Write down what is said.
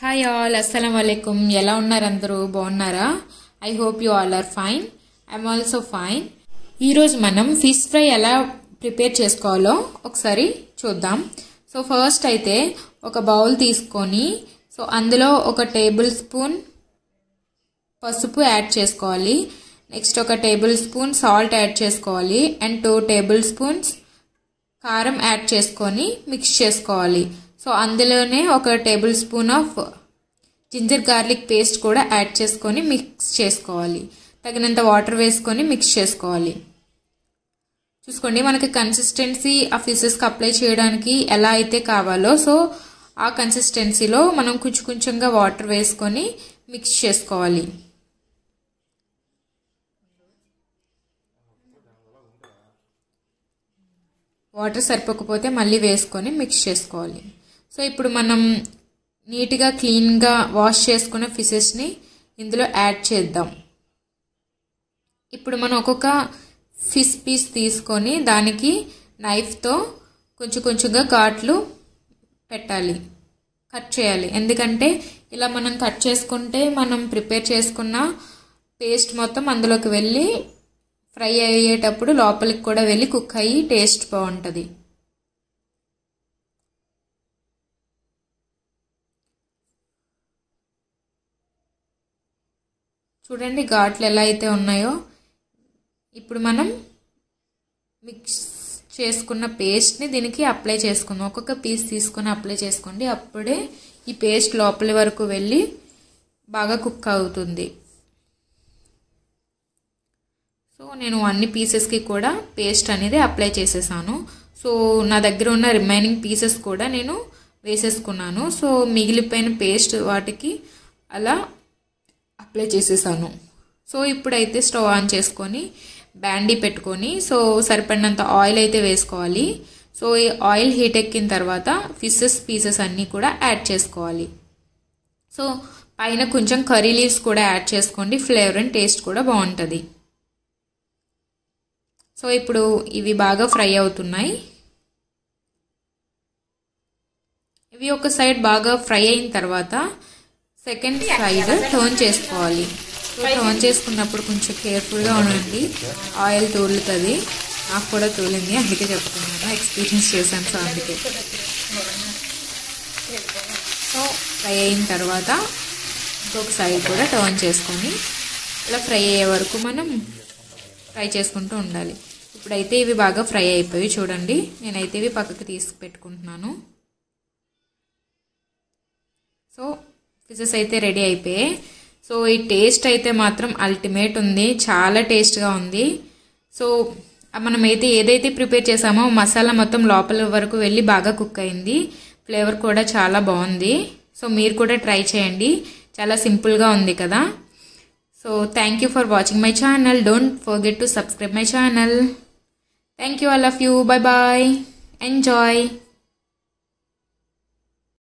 Hi all, అస్సలం వాలేకుమ్. ఎలా ఉన్నారు అందరూ? బాగున్నారా? I hope you all are fine. I'm also fine. ఈరోజు మనం ఫిష్ ఫ్రై ఎలా ప్రిపేర్ చేసుకోవాలో ఒకసారి చూద్దాం. సో ఫస్ట్ అయితే ఒక బౌల్ తీసుకొని అందులో ఒక టేబుల్ స్పూన్ పసుపు యాడ్ చేసుకోవాలి. నెక్స్ట్ ఒక టేబుల్ స్పూన్ సాల్ట్ యాడ్ చేసుకోవాలి అండ్ 2 టేబుల్ స్పూన్స్ కారం యాడ్ చేసుకొని మిక్స్ చేసుకోవాలి. సో అందులోనే ఒక tablespoon of ginger garlic paste కూడా యాడ్ చేసుకొని మిక్స్ చేసుకోవాలి. తగినంత వాటర్ వేసుకొని మిక్స్ చేసుకోవాలి. చూసుకోండి, మనకి కన్సిస్టెన్సీ ఆ ఫిషెస్కి అప్లై చేయడానికి ఎలా అయితే కావాలో సో ఆ కన్సిస్టెన్సీలో మనం కొంచెం కొంచెంగా వాటర్ వేసుకొని మిక్స్ చేసుకోవాలి. వాటర్ సరిపోకపోతే మళ్ళీ వేసుకొని మిక్స్ చేసుకోవాలి. సో ఇప్పుడు మనం నీట్గా క్లీన్గా వాష్ చేసుకున్న ఫిషెస్ని ఇందులో యాడ్ చేద్దాం. ఇప్పుడు మనం ఒక్కొక్క ఫిష్ పీస్ తీసుకొని దానికి నైఫ్తో కొంచెం కొంచెంగా ఘాట్లు పెట్టాలి, కట్ చేయాలి. ఎందుకంటే ఇలా మనం కట్ చేసుకుంటే మనం ప్రిపేర్ చేసుకున్న పేస్ట్ మొత్తం అందులోకి వెళ్ళి ఫ్రై అయ్యేటప్పుడు లోపలికి కూడా వెళ్ళి కుక్ అయ్యి టేస్ట్ బాగుంటుంది. చూడండి ఘాట్లు ఎలా అయితే ఉన్నాయో. ఇప్పుడు మనం మిక్స్ చేసుకున్న పేస్ట్ని దీనికి అప్లై చేసుకుందాం. ఒక్కొక్క పీస్ తీసుకొని అప్లై చేసుకోండి, అప్పుడే ఈ పేస్ట్ లోపలి వరకు వెళ్ళి బాగా కుక్ అవుతుంది. సో నేను అన్ని పీసెస్కి కూడా పేస్ట్ అనేది అప్లై చేసేసాను. సో నా దగ్గర ఉన్న రిమైనింగ్ పీసెస్ కూడా నేను వేసేసుకున్నాను. సో మిగిలిపోయిన పేస్ట్ వాటికి అలా అప్లై చేసేసాను. సో ఇప్పుడైతే స్టవ్ ఆన్ చేసుకొని బ్యాండీ పెట్టుకొని సో సరిపడినంత ఆయిల్ అయితే వేసుకోవాలి. సో ఈ ఆయిల్ హీట్ ఎక్కిన తర్వాత ఫిషెస్ పీసెస్ అన్నీ కూడా యాడ్ చేసుకోవాలి. సో పైన కొంచెం కర్రీ లీవ్స్ కూడా యాడ్ చేసుకోండి, ఫ్లేవర్ అండ్ టేస్ట్ కూడా బాగుంటుంది. సో ఇప్పుడు ఇవి బాగా ఫ్రై అవుతున్నాయి. ఇవి ఒక సైడ్ బాగా ఫ్రై అయిన తర్వాత సెకండ్ సైడ్ టర్న్ చేసుకోవాలి. సో టర్న్ చేసుకున్నప్పుడు కొంచెం కేర్ఫుల్గా ఉండండి, ఆయిల్ తూలుతుంది. నాకు కూడా తూలింది, అందుకే చెప్తున్నాను, ఎక్స్పీరియన్స్ చేశాను. సో అందుకే సో ఫ్రై అయిన తర్వాత ఇంకొక సైడ్ కూడా టర్న్ చేసుకొని ఇలా ఫ్రై అయ్యే వరకు మనం ఫ్రై చేసుకుంటూ ఉండాలి. ఇప్పుడైతే ఇవి బాగా ఫ్రై అయిపోయి చూడండి, నేనైతే ఇవి పక్కకి తీసి పెట్టుకుంటున్నాను. సో ఫిషెస్ అయితే రెడీ అయిపోయాయి. సో ఈ టేస్ట్ అయితే మాత్రం అల్టిమేట్ ఉంది, చాలా టేస్ట్గా ఉంది. సో మనం అయితే ఏదైతే ప్రిపేర్ చేసామో మసాలా మొత్తం లోపల వరకు వెళ్ళి బాగా కుక్ అయింది, ఫ్లేవర్ కూడా చాలా బాగుంది. సో మీరు కూడా ట్రై చేయండి, చాలా సింపుల్గా ఉంది కదా. So thank you for watching my channel. Don't forget to subscribe my channel. Thank you all of you. Bye bye. Enjoy.